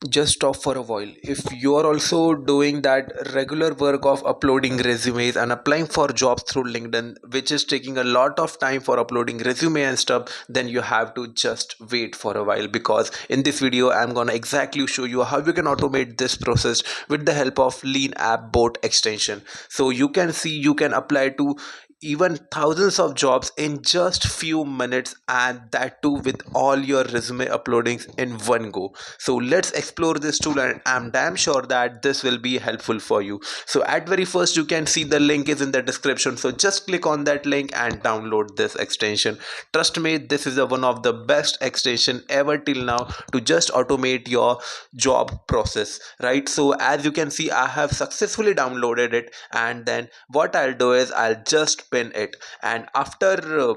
Just stop for a while. If you are also doing that regular work of uploading resumes and applying for jobs through LinkedIn, which is taking a lot of time for uploading resume and stuff, then you have to just wait for a while, because in this video I'm gonna exactly show you how you can automate this process with the help of LinapBot extension. So you can see you can apply to even thousands of jobs in just few minutes, and that too with all your resume uploadings in one go. So let's explore this tool, and I'm damn sure that this will be helpful for you. So at very first, you can see the link is in the description, so just click on that link and download this extension. Trust me, this is one of the best extension ever till now to just automate your job process, right? So as you can see, I have successfully downloaded it, and then what I'll do is I'll just pin it, and after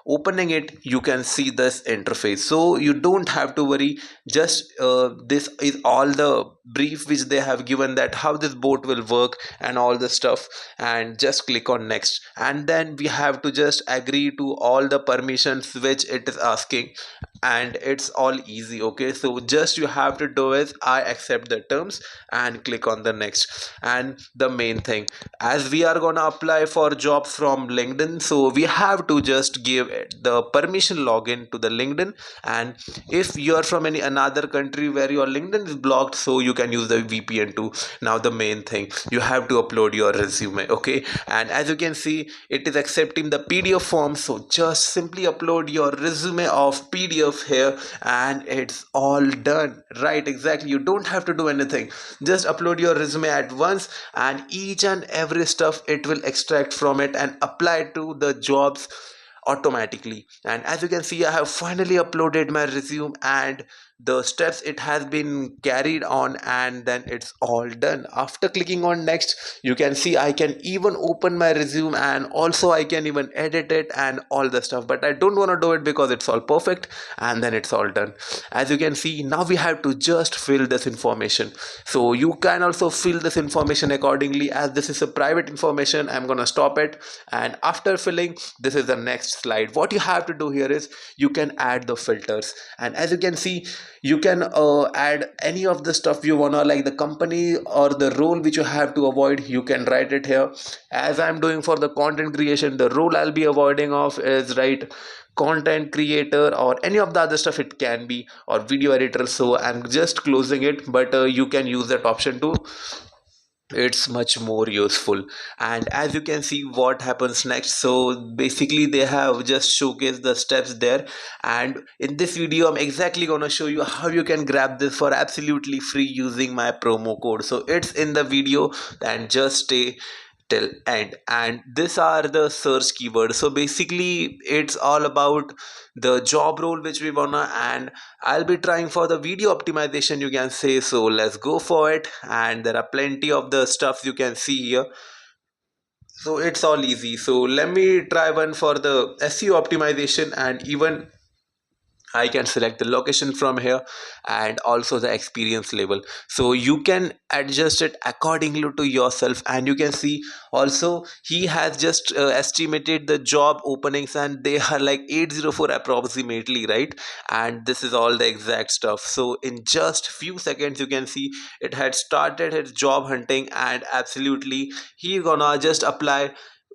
opening it you can see this interface. So you don't have to worry, just this is all the brief which they have given, that how this bot will work and all the stuff, and just click on next, and then we have to just agree to all the permissions which it is asking, and it's all easy. Okay, so just you have to do is I accept the terms and click on the next. And the main thing, as we are gonna apply for jobs from LinkedIn, so we have to just give it the permission login to the LinkedIn. And if you are from any another country where your LinkedIn is blocked, so you can use the VPN too. Now the main thing, you have to upload your resume. Okay, and as you can see, it is accepting the PDF form, so just simply upload your resume of PDF here, and it's all done, right? Exactly, you don't have to do anything, just upload your resume at once, and each and every stuff it will extract from it and apply to the jobs automatically. And as you can see, I have finally uploaded my resume, and the steps it has been carried on, and then it's all done. After clicking on next, you can see I can even open my resume, and also I can even edit it and all the stuff, but I don't want to do it because it's all perfect, and then it's all done. As you can see, now we have to just fill this information. So you can also fill this information accordingly. As this is a private information, I'm gonna stop it, and after filling, this is the next slide. What you have to do here is you can add the filters, and as you can see, you can add any of the stuff you wanna, like the company or the role which you have to avoid, you can write it here. As I'm doing for the content creation, the role I'll be avoiding of is, right, content creator, or any of the other stuff it can be, or video editor. So I'm just closing it, but you can use that option too, it's much more useful. And as you can see what happens next, so basically they have just showcased the steps there, and in this video I'm exactly gonna show you how you can grab this for absolutely free using my promo code. So it's in the video, and just stay till end. And these are the search keywords. So basically it's all about the job role which we wanna, and I'll be trying for the video optimization, you can say. So let's go for it, and there are plenty of the stuff you can see here, so it's all easy. So let me try one for the SEO optimization, and even I can select the location from here, and also the experience level. So you can adjust it accordingly to yourself. And you can see also he has just estimated the job openings, and they are like 804 approximately, right? And this is all the exact stuff. So in just few seconds you can see it had started his job hunting, and absolutely he gonna just apply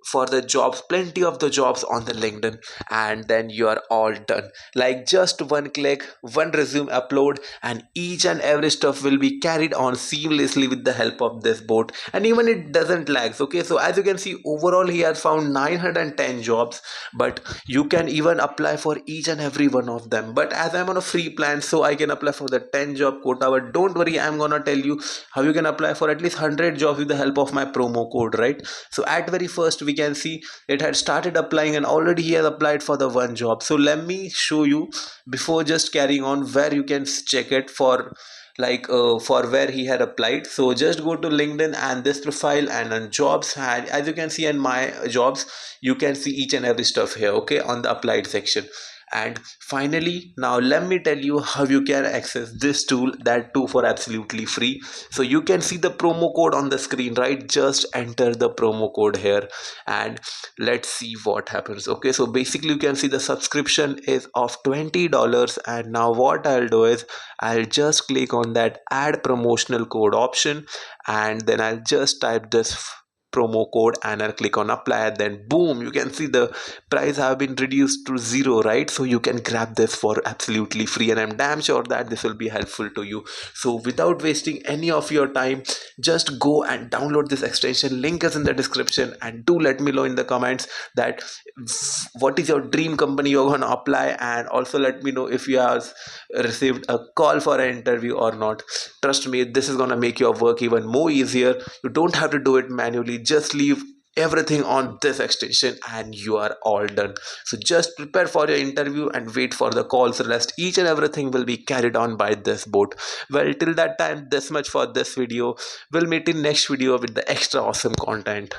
for the jobs, plenty of the jobs on the LinkedIn, and then you are all done. Like just one click, one resume upload, and each and every stuff will be carried on seamlessly with the help of this bot, and even it doesn't lags. Okay, so as you can see, overall he has found 910 jobs, but you can even apply for each and every one of them. But as I'm on a free plan, so I can apply for the 10 job quota. But don't worry, I'm gonna tell you how you can apply for at least 100 jobs with the help of my promo code, right? So at very first we can see it had started applying, and already he has applied for the one job. So let me show you before just carrying on where you can check it for, like for where he had applied. So just go to LinkedIn and this profile, and on jobs, and as you can see in my jobs, you can see each and every stuff here, okay, on the applied section. And finally, now let me tell you how you can access this tool, that too for absolutely free. So you can see the promo code on the screen, right? Just enter the promo code here and let's see what happens. Okay, so basically you can see the subscription is of $20, and now what I'll do is I'll just click on that add promotional code option, and then I'll just type this promo code and I'll click on apply. Then boom, you can see the price have been reduced to zero, right? So you can grab this for absolutely free, and I'm damn sure that this will be helpful to you. So without wasting any of your time, just go and download this extension. Link is in the description, and do let me know in the comments that what is your dream company you're gonna apply, and also let me know if you have received a call for an interview or not. Trust me, this is gonna make your work even more easier. You don't have to do it manually. Just leave everything on this extension and you are all done. So just prepare for your interview and wait for the calls. Rest each and everything will be carried on by this bot. Well, till that time, this much for this video. We'll meet in next video with the extra awesome content.